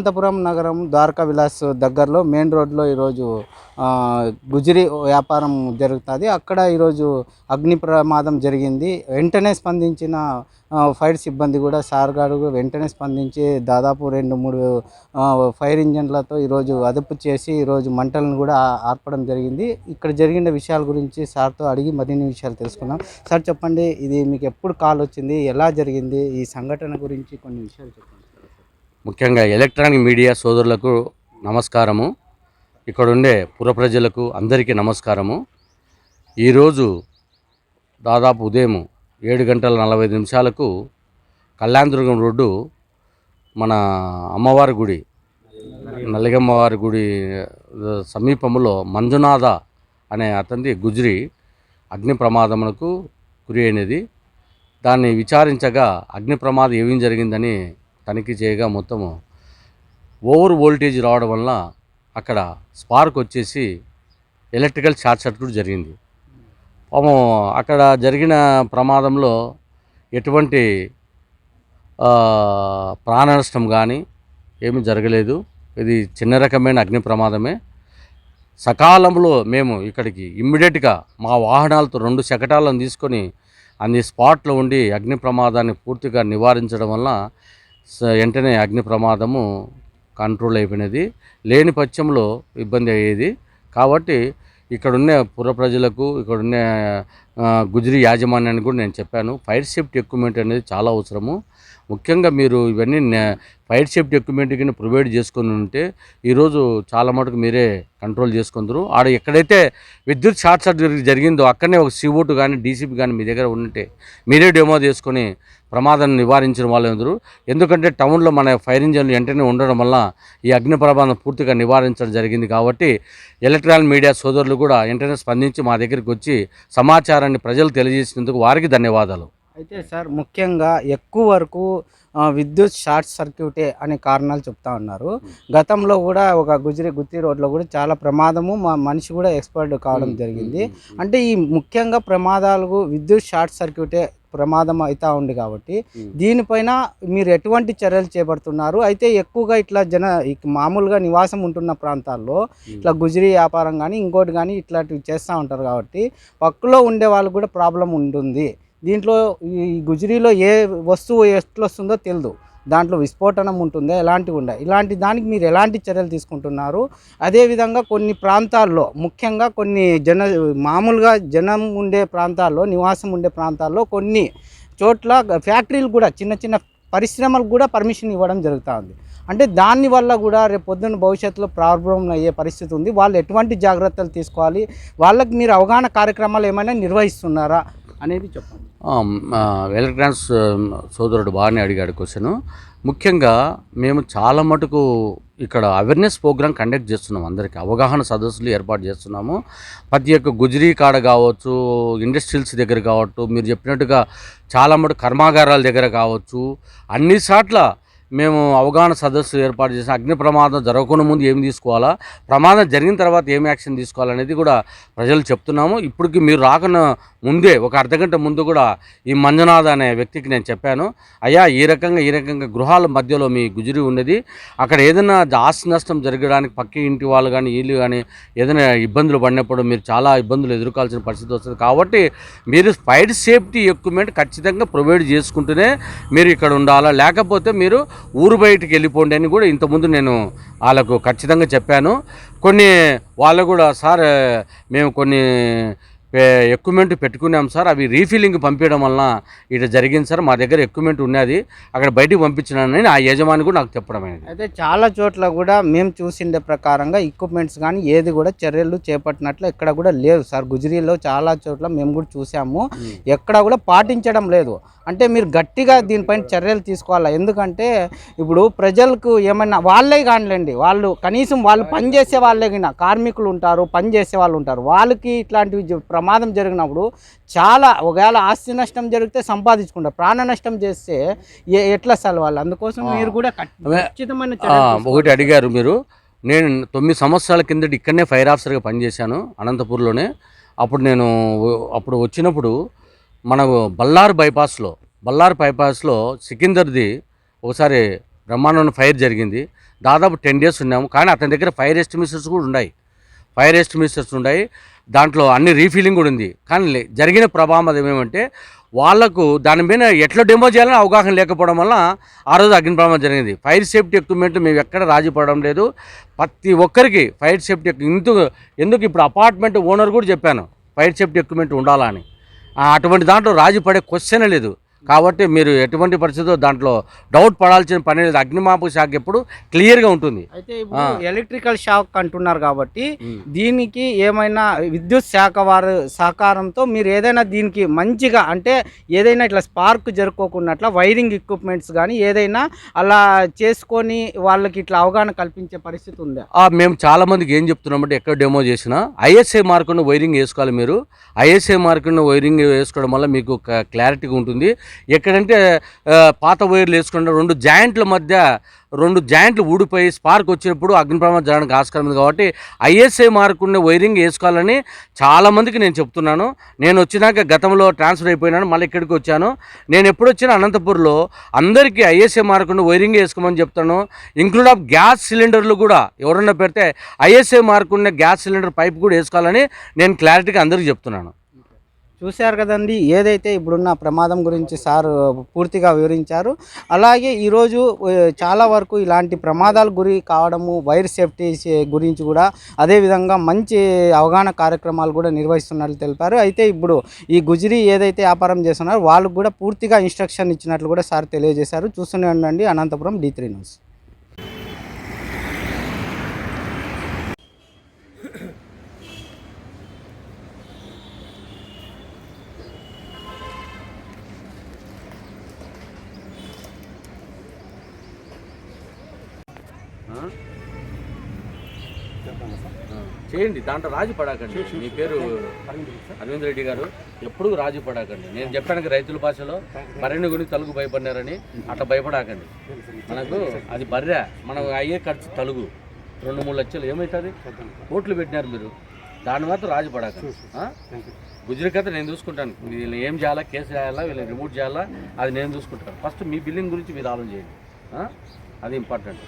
అనంతపురం నగరం ద్వారకా విలాస్ దగ్గరలో మెయిన్ రోడ్లో ఈరోజు గుజరీ వ్యాపారం జరుగుతుంది. అక్కడ ఈరోజు అగ్ని ప్రమాదం జరిగింది. వెంటనే స్పందించిన ఫైర్ సిబ్బంది కూడా సార్ గారు వెంటనే స్పందించి దాదాపు 2-3 ఫైర్ ఇంజన్లతో ఈరోజు అదుపు చేసి ఈరోజు మంటలను కూడా ఆర్పడం జరిగింది. ఇక్కడ జరిగిన విషయాల గురించి సార్తో అడిగి మరిన్ని విషయాలు తెలుసుకున్నాం. సార్ చెప్పండి, ఇది మీకు ఎప్పుడు కాల్ వచ్చింది, ఎలా జరిగింది, ఈ సంఘటన గురించి కొన్ని విషయాలు చెప్పండి. ముఖ్యంగా ఎలక్ట్రానిక్ మీడియా సోదరులకు నమస్కారము, ఇక్కడుండే పుర ప్రజలకు అందరికీ నమస్కారము. ఈరోజు దాదాపు ఉదయం 7:45 కళ్యాణదుర్గం రోడ్డు మన అమ్మవారి గుడి నల్లిగమ్మవారి గుడి సమీపంలో మంజునాథ అనే అతనిది గుజరీ అగ్ని ప్రమాదమునకు గురి అయినది. దాన్ని విచారించగా అగ్ని ప్రమాదం ఏమేం జరిగిందని తనిఖీ చేయగా మొత్తము ఓవర్ వోల్టేజ్ రావడం వల్ల అక్కడ స్పార్క్ వచ్చేసి ఎలక్ట్రికల్ షార్ట్ సర్క్యూట్ జరిగింది. అక్కడ జరిగిన ప్రమాదంలో ఎటువంటి ప్రాణ నష్టం కానీ ఏమీ జరగలేదు. ఇది చిన్న రకమైన అగ్ని ప్రమాదమే. సకాలంలో మేము ఇక్కడికి ఇమ్మీడియట్గా మా వాహనాలతో 2 శకటాలను తీసుకొని అన్ని స్పాట్లో ఉండి అగ్ని ప్రమాదాన్ని పూర్తిగా నివారించడం వల్ల వెంటనే అగ్ని ప్రమాదము కంట్రోల్ అయిపోయినది. లేని పక్షంలో ఇబ్బంది అయ్యేది. కాబట్టి ఇక్కడున్న పుర ప్రజలకు, ఇక్కడున్న గుజరీ యాజమాన్యానికి కూడా నేను చెప్పాను, ఫైర్ సేఫ్టీ ఎక్విప్మెంట్ అనేది చాలా అవసరము. ముఖ్యంగా మీరు ఇవన్నీ ఫైర్ సేఫ్టీ ఎక్విప్మెంట్ కింద ప్రొవైడ్ చేసుకొని ఉంటే ఈరోజు చాలా మటుకు మీరే కంట్రోల్ చేసుకుందరు. ఆడ ఎక్కడైతే విద్యుత్ షార్ట్ సర్క్యూట్ జరిగిందో అక్కడనే ఒక CO2 కానీ DCP కానీ మీ దగ్గర ఉంటే మీరే డెమో చేసుకొని ప్రమాదాన్ని నివారించిన వాళ్ళు అందరూ. ఎందుకంటే టౌన్లో మన ఫైర్ ఇంజన్లు వెంటనే ఉండడం వల్ల ఈ అగ్ని ప్రమాదం పూర్తిగా నివారించడం జరిగింది. కాబట్టి ఎలక్ట్రానిక్ మీడియా సోదరులు కూడా వెంటనే స్పందించి మా దగ్గరికి వచ్చి సమాచారాన్ని ప్రజలు తెలియజేసినందుకు వారికి ధన్యవాదాలు. అయితే సార్, ముఖ్యంగా ఎక్కువ వరకు విద్యుత్ షార్ట్ సర్క్యూటే అనే కారణాలు చెప్తా ఉన్నారు. గతంలో కూడా ఒక గుత్తి రోడ్లో కూడా చాలా ప్రమాదము, మనిషి కూడా ఎక్స్పైర్డ్ కావడం జరిగింది. అంటే ఈ ముఖ్యంగా ప్రమాదాలకు విద్యుత్ షార్ట్ సర్క్యూటే ప్రమాదం అవుతా ఉంది. కాబట్టి దీనిపైన మీరు ఎటువంటి చర్యలు చేపడుతున్నారు? అయితే ఎక్కువగా ఇట్లా మామూలుగా నివాసం ఉంటున్న ప్రాంతాల్లో ఇట్లా గుజరీ వ్యాపారం కానీ ఇంకోటి కానీ ఇట్లాంటివి చేస్తూ ఉంటారు. కాబట్టి పక్కలో ఉండే వాళ్ళకు కూడా ప్రాబ్లం ఉంటుంది. దీంట్లో ఈ గుజరీలో ఏ వస్తువు ఎట్లా వస్తుందో తెలియదు. దాంట్లో విస్ఫోటనం ఉంటుందా, ఎలాంటివి ఉన్నాయి, ఇలాంటి దానికి మీరు ఎలాంటి చర్యలు తీసుకుంటున్నారు? అదేవిధంగా కొన్ని ప్రాంతాల్లో, ముఖ్యంగా కొన్ని మామూలుగా జనం ఉండే ప్రాంతాల్లో, నివాసం ఉండే ప్రాంతాల్లో కొన్ని చోట్ల ఫ్యాక్టరీలు కూడా, చిన్న చిన్న పరిశ్రమలకు కూడా పర్మిషన్ ఇవ్వడం జరుగుతుంది. అంటే దానివల్ల కూడా రేపు పొద్దున్న భవిష్యత్తులో ప్రాబ్లం అయ్యే పరిస్థితి ఉంది. వాళ్ళు ఎటువంటి జాగ్రత్తలు తీసుకోవాలి, వాళ్ళకి మీరు అవగాహన కార్యక్రమాలు ఏమైనా నిర్వహిస్తున్నారా అనేది చెప్పండి. ఎలక్ట్రానిక్స్ సోదరుడు బాగానే అడిగాడు క్వశ్చన్. ముఖ్యంగా మేము చాలా మటుకు ఇక్కడ అవేర్నెస్ ప్రోగ్రామ్ కండక్ట్ చేస్తున్నాము. అందరికీ అవగాహన సదస్సులు ఏర్పాటు చేస్తున్నాము. ప్రతి ఒక్క గుజరీ కాడ కావచ్చు, ఇండస్ట్రియల్స్ దగ్గర కావచ్చు, మీరు చెప్పినట్టుగా చాలా మటుకు కర్మాగారాల దగ్గర కావచ్చు, అన్ని చోట్ల మేము అవగాహన సదస్సు ఏర్పాటు చేసిన అగ్ని ప్రమాదం జరగకుండా ముందు ఏమి తీసుకోవాలా, ప్రమాదం జరిగిన తర్వాత ఏమి యాక్షన్ తీసుకోవాలనేది కూడా ప్రజలు చెప్తున్నాము. ఇప్పటికి మీరు రాకన్నా ముందే ఒక అర్ధగంట ముందు కూడా ఈ మంజునాథ అనే వ్యక్తికి నేను చెప్పాను, అయ్యా ఈ రకంగా గృహాల మధ్యలో మీ గుజరీ ఉన్నది, అక్కడ ఏదైనా ఆస్తి నష్టం జరగడానికి పక్క ఇంటి వాళ్ళు కానీ వీళ్ళు కానీ ఏదైనా ఇబ్బందులు పడినప్పుడు మీరు చాలా ఇబ్బందులు ఎదుర్కోవాల్సిన పరిస్థితి వస్తుంది. కాబట్టి మీరు ఫైర్ సేఫ్టీ ఎక్విప్మెంట్ ఖచ్చితంగా ప్రొవైడ్ చేసుకుంటూనే మీరు ఇక్కడ ఉండాలా, లేకపోతే మీరు ఊరు బయటికి వెళ్ళిపోండి అని కూడా ఇంతకుముందు నేను వాళ్ళకు ఖచ్చితంగా చెప్పాను. కొన్ని వాళ్ళు కూడా సార్ మేము కొన్ని ఎక్విప్మెంట్ పెట్టుకున్నాం సార్, అవి రీఫిల్లింగ్ పంపించడం వలన ఇట్లా జరిగింది సార్, మా దగ్గర ఎక్విప్మెంట్ ఉన్నది అక్కడ బయటికి పంపించినానని ఆ యజమాని కూడా నాకు చెప్పడం అయింది. అయితే చాలా చోట్ల కూడా మేము చూసిండే ప్రకారంగా ఎక్విప్మెంట్స్ కానీ ఏది కూడా చర్యలు చేపట్టినట్లు ఎక్కడ కూడా లేదు సార్. గుజరీలో చాలా చోట్ల మేము కూడా చూసాము, ఎక్కడ కూడా పాటించడం లేదు. అంటే మీరు గట్టిగా దీనిపైన చర్యలు తీసుకోవాలి. ఎందుకంటే ఇప్పుడు ప్రజలకు ఏమన్నా వాళ్ళే కానిలేండి, వాళ్ళు కనీసం వాళ్ళు పనిచేసే వాళ్ళే కానీ కార్మికులు ఉంటారు, పనిచేసే వాళ్ళు ఉంటారు, వాళ్ళకి ఇట్లాంటివి ప్రమాదం జరిగినప్పుడు చాలా ఒకవేళ ఆస్తి నష్టం జరిగితే సంపాదించుకుంటారు, ప్రాణ నష్టం చేస్తే ఎట్లా అసలు వాళ్ళు. అందుకోసం మీరు కూడా ఖచ్చితమైన ఒకటి అడిగారు మీరు. నేను 9 సంవత్సరాల కిందట ఇక్కడనే ఫైర్ ఆఫీసర్గా పనిచేశాను అనంతపూర్లోనే. అప్పుడు వచ్చినప్పుడు మనకు బళ్ళారు బైపాస్లో సికిందర్ది ఒకసారి బ్రహ్మాండమైన ఫైర్ జరిగింది. దాదాపు 10 days ఉన్నాము. కానీ అతని దగ్గర ఫైర్ ఎస్టిమేషన్స్ కూడా ఉన్నాయి. దాంట్లో అన్ని రీఫిల్లింగ్ కూడా ఉంది. కానీ జరిగిన ప్రమాదం ఏమేమంటే వాళ్లకు దాని మీద ఎట్లా డెమో చేయాలని అవగాహన లేకపోవడం వల్ల ఆ రోజు అగ్ని ప్రమాదం జరిగింది. ఫైర్ సేఫ్టీ ఎక్విప్మెంట్ మేము ఎక్కడ రాజీ పడడం లేదు. ప్రతి ఒక్కరికి ఫైర్ సేఫ్టీ ఎందుకు ఇప్పుడు అపార్ట్మెంట్ ఓనర్ కూడా చెప్పాను ఫైర్ సేఫ్టీ ఎక్విప్మెంట్ ఉండాలని. అటువంటి దాంట్లో రాజీ పడే క్వశ్చనే లేదు. కాబట్టి మీరు ఎటువంటి పరిస్థితుల్లో దాంట్లో డౌట్ పడాల్సిన పని లేదు. అగ్నిమాపక శాఖ ఎప్పుడు క్లియర్గా ఉంటుంది. అయితే ఇప్పుడు ఎలక్ట్రికల్ షాక్ అంటున్నారు కాబట్టి దీనికి ఏమైనా విద్యుత్ శాఖ వారి సహకారంతో మీరు ఏదైనా దీనికి మంచిగా అంటే ఏదైనా ఇట్లా స్పార్క్ జరుపుకోకున్నట్ల వైరింగ్ ఎక్విప్మెంట్స్ కానీ ఏదైనా అలా చేసుకొని వాళ్ళకి ఇట్లా అవగాహన కల్పించే పరిస్థితి ఉందా? మేము చాలా మందికి ఏం చెప్తున్నామంటే ఎక్కడ డెమో చేసినా ఐఎస్ఐ మార్కున్న వైరింగ్ వేసుకోవాలి. మీరు ఐఎస్ఐ మార్కున్న వైరింగ్ వేసుకోవడం వల్ల మీకు క్లారిటీగా ఉంటుంది. ఎక్కడంటే పాత వైర్లు వేసుకుంటే 2 జాయింట్ల మధ్య 2 జాయింట్లు ఊడిపోయి స్పార్క్ వచ్చినప్పుడు అగ్ని ప్రమాదం జరగడానికి ఆస్కారం ఉంది. కాబట్టి ఐఎస్ఐ మార్క్ ఉన్న వైరింగ్ వేసుకోవాలని చాలామందికి నేను చెప్తున్నాను. నేను వచ్చినాక గతంలో ట్రాన్స్ఫర్ అయిపోయినాను, మళ్ళీ ఇక్కడికి వచ్చాను. నేను ఎప్పుడు వచ్చినా అనంతపూర్లో అందరికీ ఐఎస్ఐ మార్క్ ఉన్న వైరింగ్ వేసుకోమని చెప్తాను. ఇంక్లూడ్ ఆఫ్ గ్యాస్ సిలిండర్లు కూడా ఎవరన్నా పెడితే ఐఎస్ఐ మార్క్ ఉన్న గ్యాస్ సిలిండర్ పైప్ కూడా వేసుకోవాలని నేను క్లారిటీగా అందరికీ చెప్తున్నాను. చూశారు కదండి, ఏదైతే ఇప్పుడున్న ప్రమాదం గురించి సార్ పూర్తిగా వివరించారు. అలాగే ఈరోజు చాలా వరకు ఇలాంటి ప్రమాదాలు గురి కావడము, వైర్ సేఫ్టీ గురించి కూడా అదేవిధంగా మంచి అవగాహన కార్యక్రమాలు కూడా నిర్వహిస్తున్నట్లు తెలిపారు. అయితే ఇప్పుడు ఈ గుజరీ ఏదైతే వ్యాపారం చేస్తున్నారో వాళ్ళకు కూడా పూర్తిగా ఇన్స్ట్రక్షన్ ఇచ్చినట్లు కూడా సార్ తెలియజేశారు. చూస్తూనే ఉండండి అనంతపురం D3 న్యూస్. చేయండి, దాంట్లో రాజీ పడాకండి. మీ పేరు అరవింద్ రెడ్డి గారు, ఎప్పుడు రాజీ పడాకండి. నేను చెప్పాను రైతుల భాషలో బర్రెని గురించి తలుగు భయపడినారని, అట్లా భయపడాకండి. మనకు అది బర్రె, మనకు అయ్యే ఖర్చు తలుగు 2-3 లక్షలు ఏమవుతుంది. కోట్లు పెట్టినారు మీరు, దాని మాత్రం రాజీ పడాకండి. గుజరీ కథ నేను చూసుకుంటాను. వీళ్ళని ఏం చేయాలా, కేసు చేయాలా, వీళ్ళని రిమూవ్ చేయాలా, అది నేను చూసుకుంటాను. ఫస్ట్ మీ బిల్లింగ్ గురించి మీరు ఆలోచన చేయండి, అది ఇంపార్టెంట్.